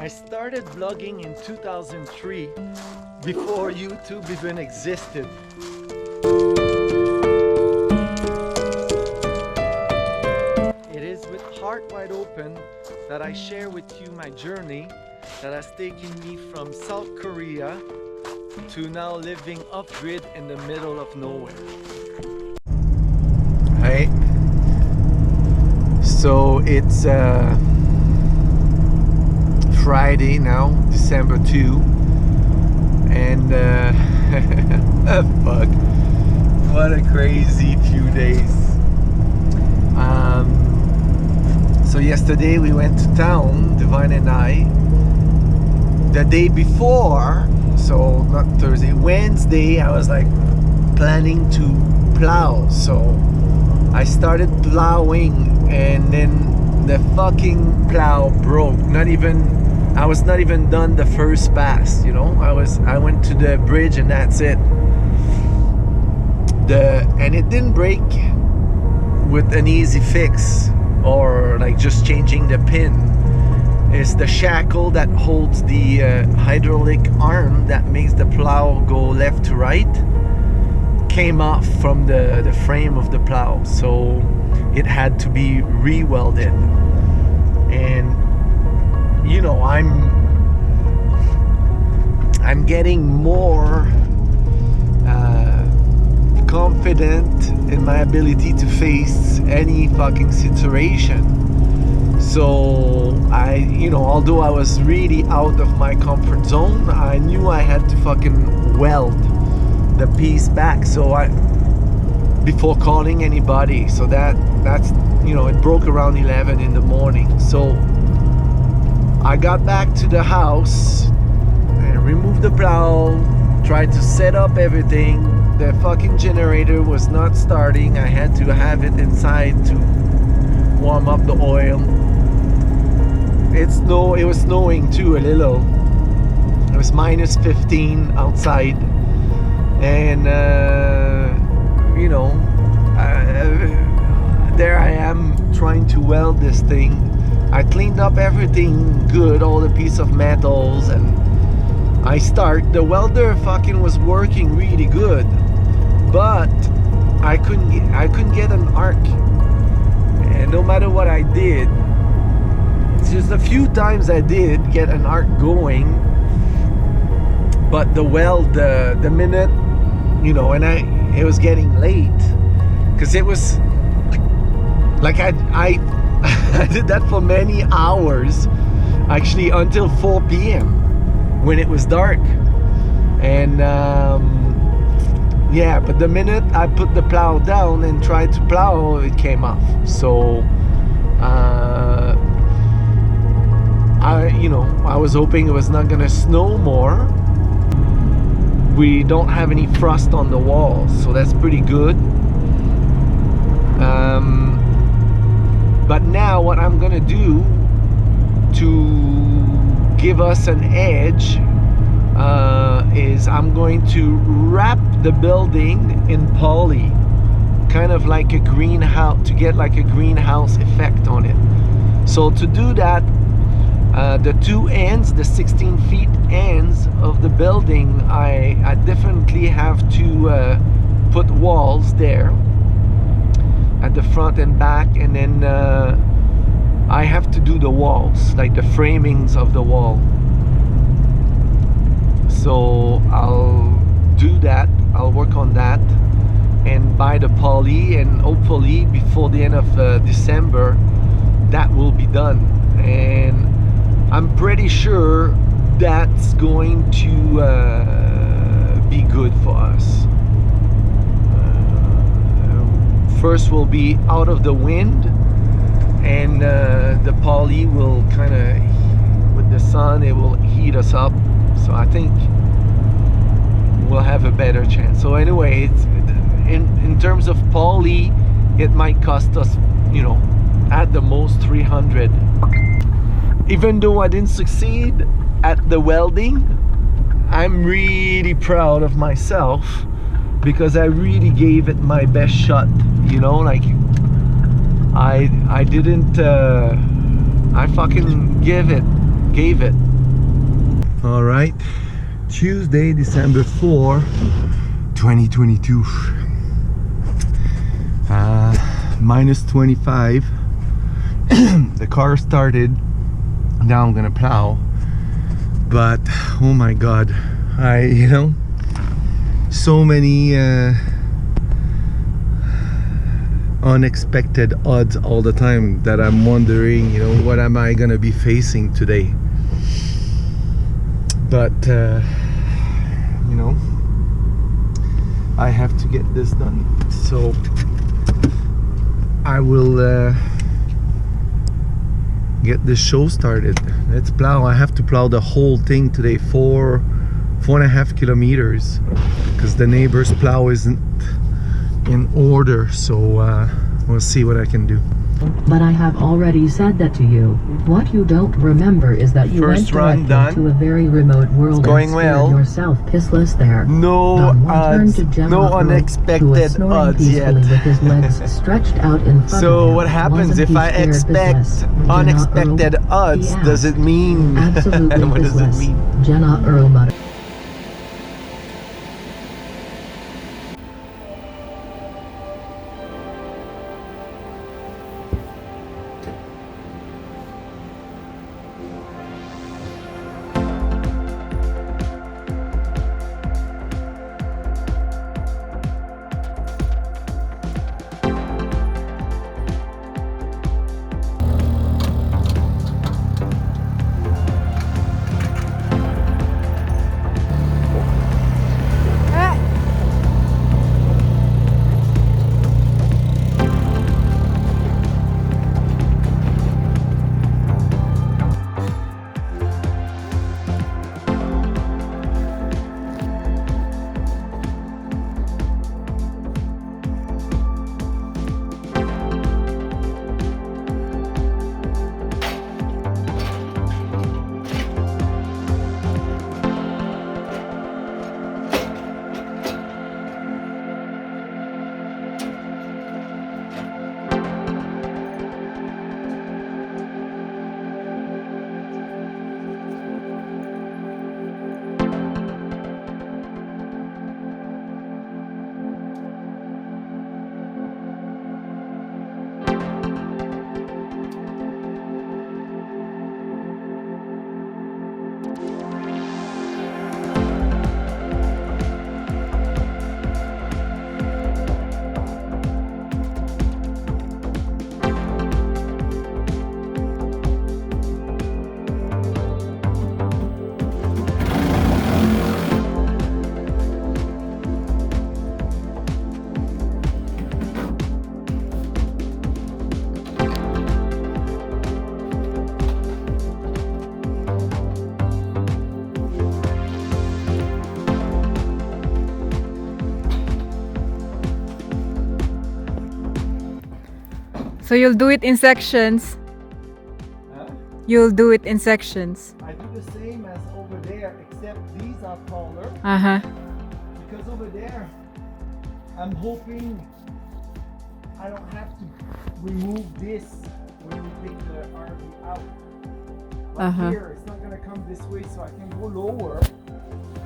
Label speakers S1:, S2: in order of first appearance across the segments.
S1: I started vlogging in 2003, before YouTube even existed. It is with heart wide open that I share with you my journey that has taken me from South Korea to now living off-grid in the middle of nowhere. Hey, so it's Friday now, December 2, and fuck, what a crazy few days. So yesterday we went to town, Divine and I. The day before, so not Thursday, Wednesday, I was like planning to plow. So I started plowing, and then the fucking plow broke. I was not even done the first pass, you know. I went to the bridge and that's it. And it didn't break with an easy fix or like just changing the pin. It's the shackle that holds the hydraulic arm that makes the plow go left to right came off from the frame of the plow, so it had to be re-welded. And you know, I'm getting more confident in my ability to face any fucking situation. So you know, although I was really out of my comfort zone, I knew I had to fucking weld the piece back. So before calling anybody, so that's you know, it broke around 11 in the morning. So I got back to the house and removed the plow, tried to set up everything. The fucking generator was not starting. I had to have it inside to warm up the oil. It was snowing too a little. It was minus 15 outside, and you know, there I am trying to weld this thing. I cleaned up everything good, all the piece of metals, and the welder fucking was working really good, but I couldn't get an arc. And no matter what I did, it's just a few times I did get an arc going, but the weld, the minute, you know, and it was getting late, because it was like I did that for many hours, actually until 4 p.m. when it was dark. And yeah, but the minute I put the plow down and tried to plow, it came off. So I was hoping it was not gonna snow more. We don't have any frost on the walls, so that's pretty good. But now what I'm gonna do to give us an edge is I'm going to wrap the building in poly, kind of like a greenhouse, to get like a greenhouse effect on it. So to do that, the two ends, the 16 feet ends of the building, I definitely have to put walls there at the front and back, and then I have to do the walls, like the framings of the wall. So I'll do that, I'll work on that and buy the poly, and hopefully before the end of December that will be done. And I'm pretty sure that's going to be good for us. First we'll be out of the wind, and the poly will kind of, with the sun, it will heat us up. So I think we'll have a better chance. So anyway, it's in terms of poly, it might cost us, you know, at the most 300. Even though I didn't succeed at the welding, I'm really proud of myself, because I really gave it my best shot, you know. Like I didn't I fucking gave gave it. All right, Tuesday, December 4, 2022. Minus 25. The car started. Now I'm gonna plow, but oh my god, so many unexpected odds all the time that I'm wondering, what am I gonna be facing today. But I have to get this done, so I will get this show started. Let's plow. I have to plow the whole thing today, 4.5 kilometers, because the neighbor's plow isn't in order, so we'll see what I can do.
S2: But I have already said that to you. What you don't remember is that you
S1: First run
S2: went
S1: done.
S2: to a very remote world
S1: going
S2: and scared
S1: well.
S2: yourself pissless there.
S1: No odds, no unexpected odds yet.
S2: With his legs stretched out in front
S1: So
S2: of him.
S1: what happens
S2: Wasn't
S1: if
S2: he
S1: I
S2: scared
S1: expect
S2: pissless?
S1: unexpected
S2: Jenna Earl?
S1: odds?
S2: He
S1: Does it
S2: asked.
S1: mean?
S2: Absolutely
S1: What does it
S2: pissless.
S1: mean?
S2: Jenna Earl muttered.
S3: So you'll do it in sections.
S1: Huh?
S3: You'll do it in sections.
S1: I do the same as over there, except these are taller. Because over there, I'm hoping I don't have to remove this when we take the RV out. But here, it's not gonna come this way, so I can go lower,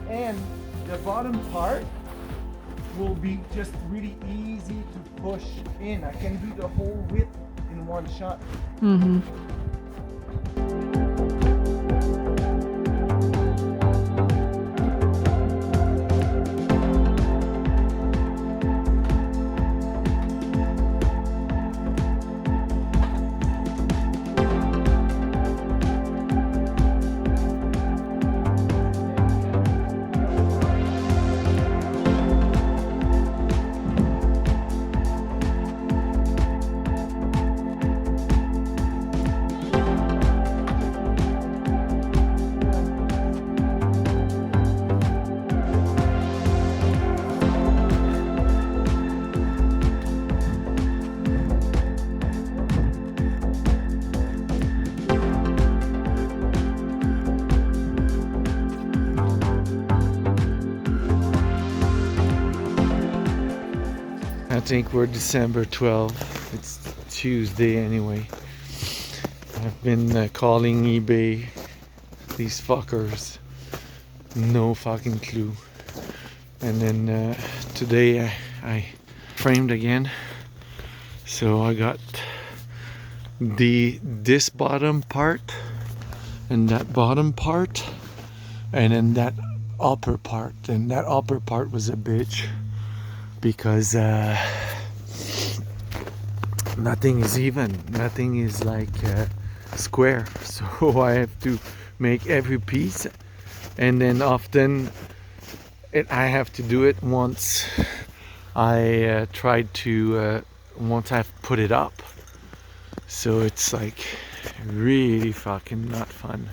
S1: and the bottom part will be just really easy to push in. I can do the whole width in one shot. I think we're December 12th. It's Tuesday anyway. I've been calling eBay These fuckers, no fucking clue. And then today I framed again. So I got this bottom part and that bottom part, and then that upper part. And that upper part was a bitch because nothing is even, nothing is like square. So I have to make every piece, and then often I have to do it once I once I've put it up. So it's like really fucking not fun,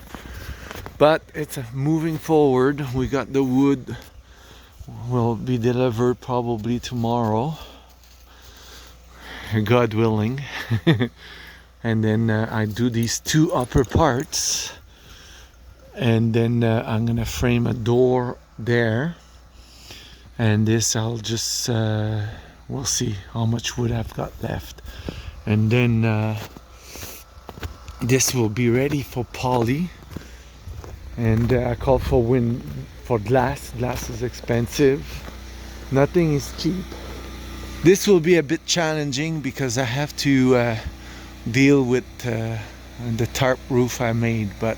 S1: but it's moving forward. We got the wood, will be delivered probably tomorrow, God willing. And then I do these two upper parts, and then I'm gonna frame a door there, and this I'll just we'll see how much wood I've got left, and then this will be ready for poly. And I called for glass. Glass is expensive, nothing is cheap. This will be a bit challenging because I have to deal with the tarp roof I made, but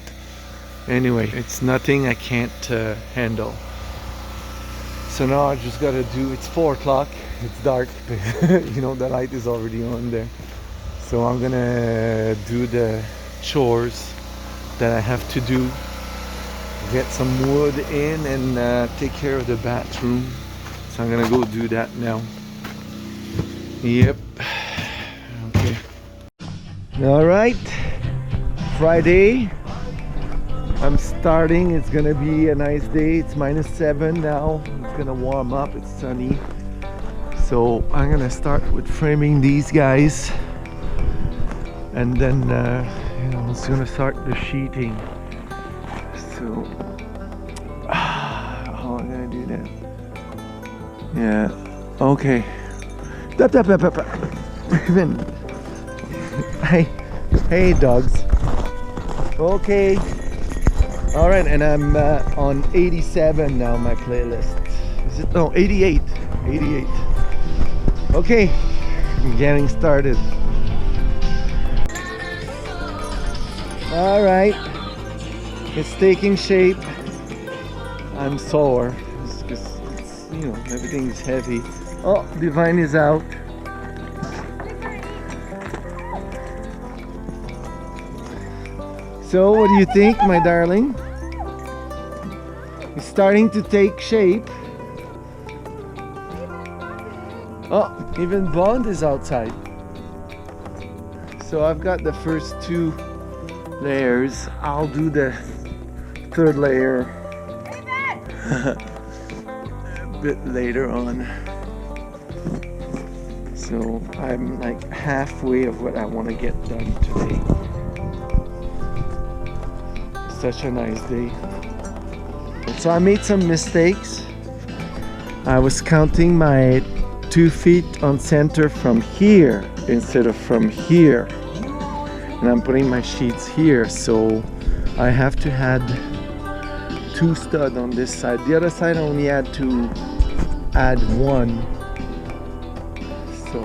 S1: anyway, it's nothing I can't handle. So now I just gotta do, it's 4 o'clock, it's dark, you know, the light is already on there. So I'm gonna do the chores that I have to do, get some wood in and take care of the bathroom. So I'm gonna go do that now. Yep. Okay. All right, Friday, I'm starting. It's gonna be a nice day. It's -7 now. It's gonna warm up, it's sunny. So I'm gonna start with framing these guys, and then I'm just gonna start the sheeting. So how am I gonna do that? Yeah, okay. Hey dogs. Okay. All right, and I'm on 87 now, my playlist. Is it? No, 88. 88. Okay, I'm getting started. All right, it's taking shape. I'm sore because it's, you know, everything is heavy. Oh, Divine is out. So what do you think, my darling? It's starting to take shape. Oh, even Bond is outside. So I've got the first 2 layers. I'll do the 3rd layer a bit later on. So I'm like halfway of what I want to get done today. Such a nice day. So I made some mistakes. I was counting my 2 feet on center from here instead of from here, and I'm putting my sheets here, so I have to add 2 studs on this side. The other side I only had to add 1. So,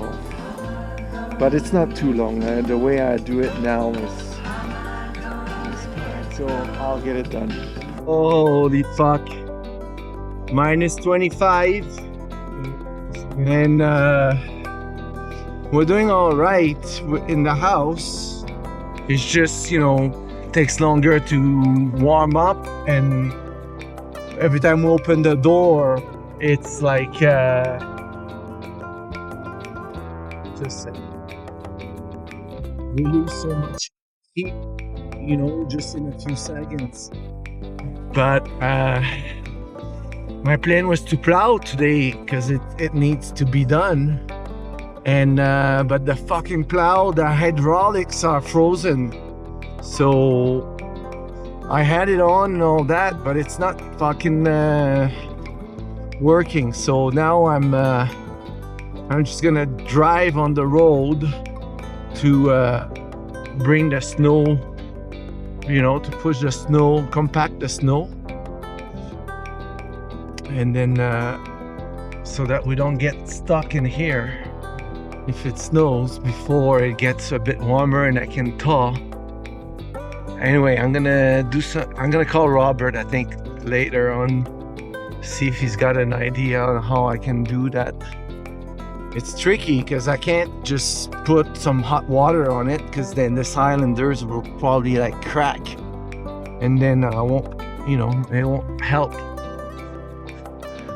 S1: but it's not too long. The way I do it now is fine, so I'll get it done. Holy fuck, -25, and we're doing all right in the house. It's just, you know, takes longer to warm up, and every time we open the door, it's like just we lose so much heat, you know, just in a few seconds. But my plan was to plow today because it needs to be done, and but the fucking plow, the hydraulics are frozen, so I had it on and all that, but it's not fucking working. So now I'm just gonna drive on the road to bring the snow you know, to push the snow, compact the snow, and then so that we don't get stuck in here if it snows before it gets a bit warmer and I can thaw. Anyway, I'm gonna call Robert, I think, later on, see if he's got an idea on how I can do that. It's tricky because I can't just put some hot water on it, because then the cylinders will probably like crack, and then I won't, you know, it won't help.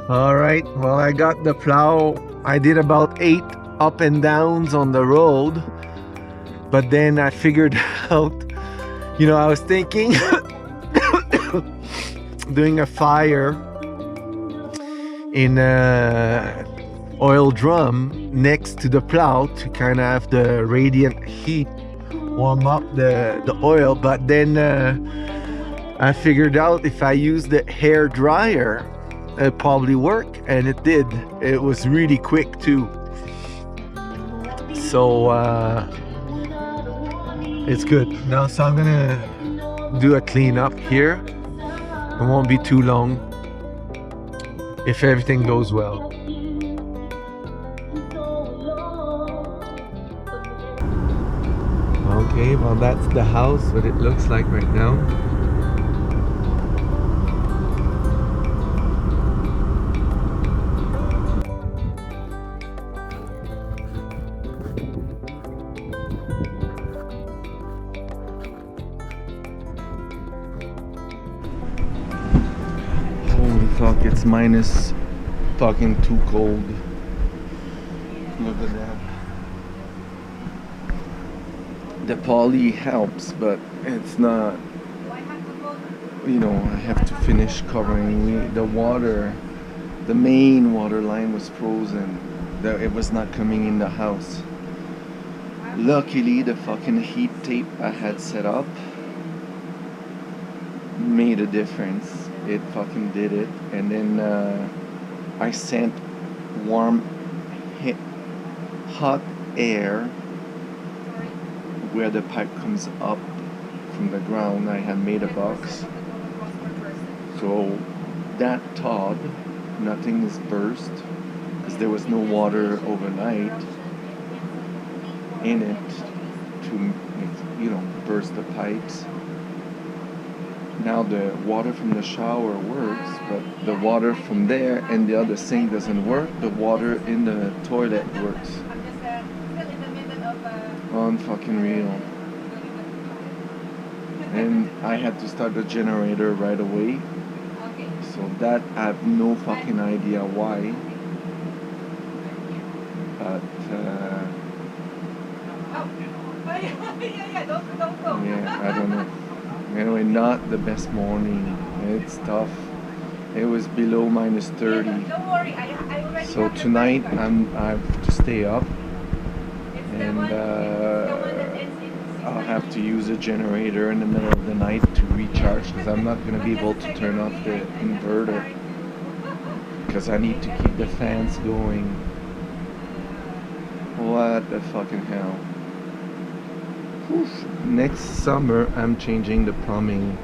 S1: All right, well, I got the plow. I did about 8 up and downs on the road, but then I figured out, you know, I was thinking doing a fire in a oil drum next to the plow to kind of have the radiant heat warm up the oil, but then I figured out if I use the hair dryer, it probably work, and it did. It was really quick too. So it's good now. So I'm gonna do a cleanup here. It won't be too long if everything goes well. Okay, well, that's the house, what it looks like right now. Holy fuck, it's minus fucking too cold. Look at that. The poly helps, but it's not, you know, I have to finish covering. The water, the main water line was frozen. It was not coming in the house. Luckily, the fucking heat tape I had set up made a difference. It fucking did it. And then I sent warm, hot air where the pipe comes up from the ground. I had made a box, so that thawed. Nothing is burst because there was no water overnight in it to, you know, burst the pipes. Now the water from the shower works, but the water from there and the other sink doesn't work. The water in the toilet works. Unfucking real. And I had to start the generator right away. So that I have no fucking idea why. But yeah, I don't know. Anyway, not the best morning. It's tough. It was below minus 30. So tonight I have to stay up, and I'll have to use a generator in the middle of the night to recharge, because I'm not going to be able to turn off the inverter because I need to keep the fans going. What the fucking hell. Oof. Next summer I'm changing the plumbing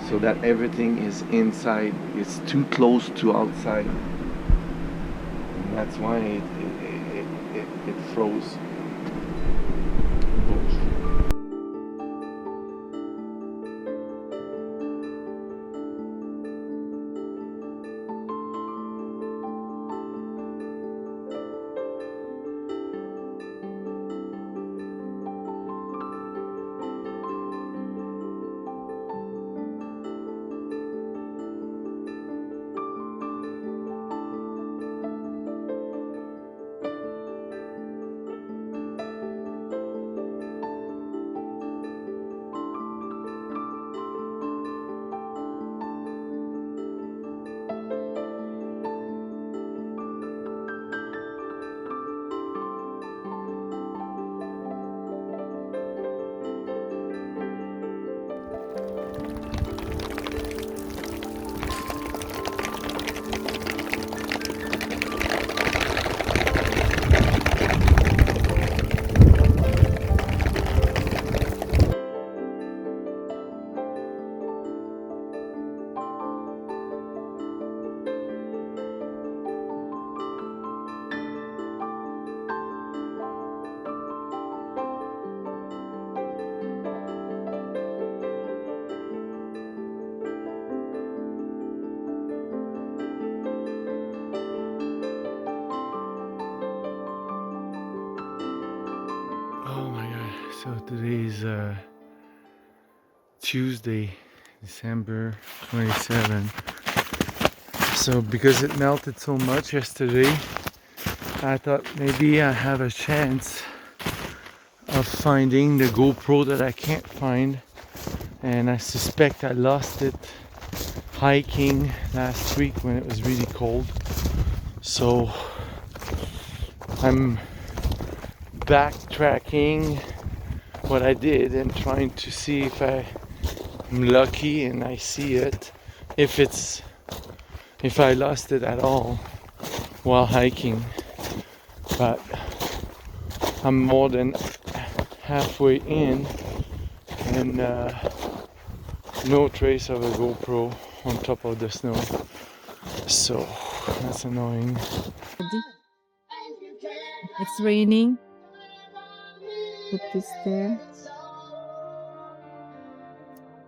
S1: so that everything is inside. It's too close to outside, and that's why it froze. So today is Tuesday, December 27. So because it melted so much yesterday, I thought maybe I have a chance of finding the GoPro that I can't find, and I suspect I lost it hiking last week when it was really cold. So I'm backtracking what I did and trying to see if I'm lucky and I see it, if I lost it at all while hiking. But I'm more than halfway in, and no trace of a GoPro on top of the snow, so that's annoying.
S3: It's raining. Put this there.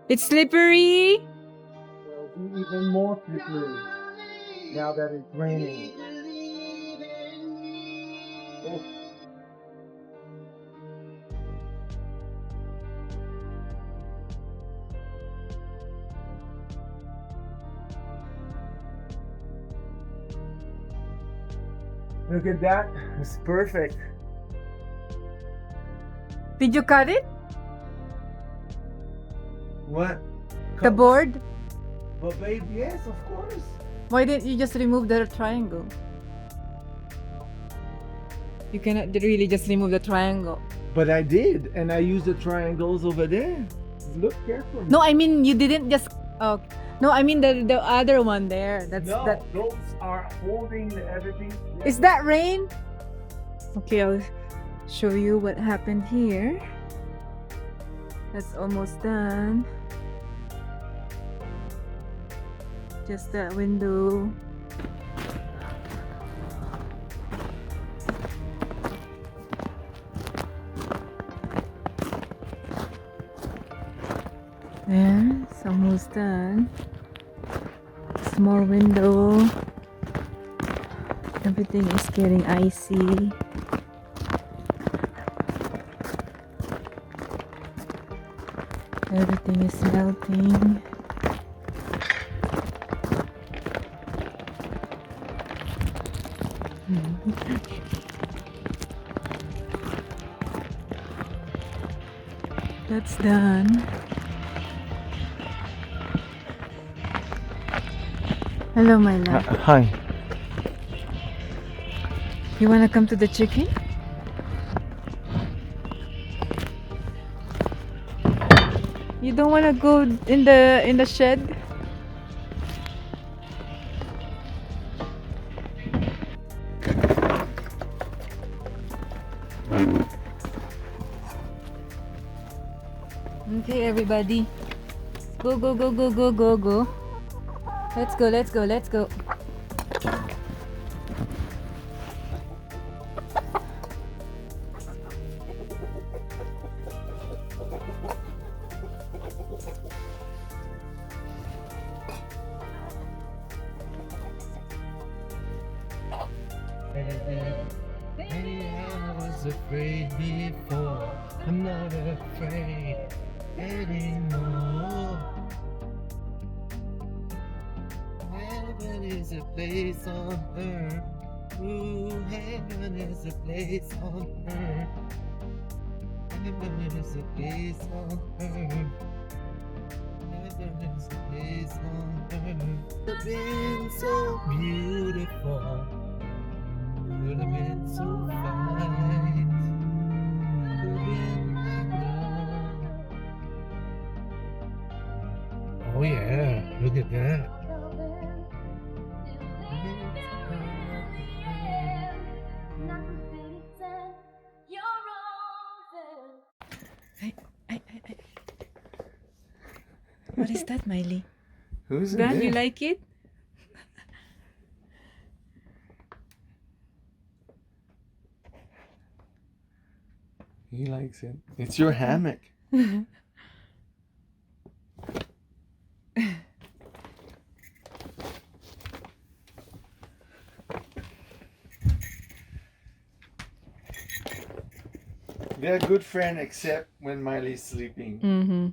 S3: It's slippery.
S1: It'll be even more slippery now that it's raining. Oh. Look at that, it's perfect.
S3: Did you cut it?
S1: What?
S3: The board?
S1: But babe, yes, of course.
S3: Why didn't you just remove the triangle? You cannot really just remove the triangle.
S1: But I did, and I used the triangles over there. Look carefully.
S3: No, I mean you didn't just. Oh, no, I mean the other one there. That's
S1: No,
S3: that.
S1: those are holding everything.
S3: Is that rain? Okay, I'll show you what happened here. That's almost done. Just that window. There, it's almost done. Small window. Everything is getting icy. Everything is melting. That's done. Hello, my love.
S1: Hi.
S3: You wanna come to the chicken? You don't wanna go in the shed? Okay, everybody. Go, go, go, go, go, go, go. Let's go, let's go, let's go.
S1: I was afraid before, I'm not afraid anymore. Heaven is a place on earth. Ooh, heaven is a place on earth. Heaven is a place on earth. Heaven is a place on earth. It's been so beautiful. Could have been so fine. Could have been love. Oh yeah, look at that.
S3: What is that, Miley?
S1: Who's in
S3: Dad,
S1: there?
S3: you like it?
S1: He likes it. It's your hammock.
S4: They're a good friend except when Miley's sleeping.
S3: Mm-hmm.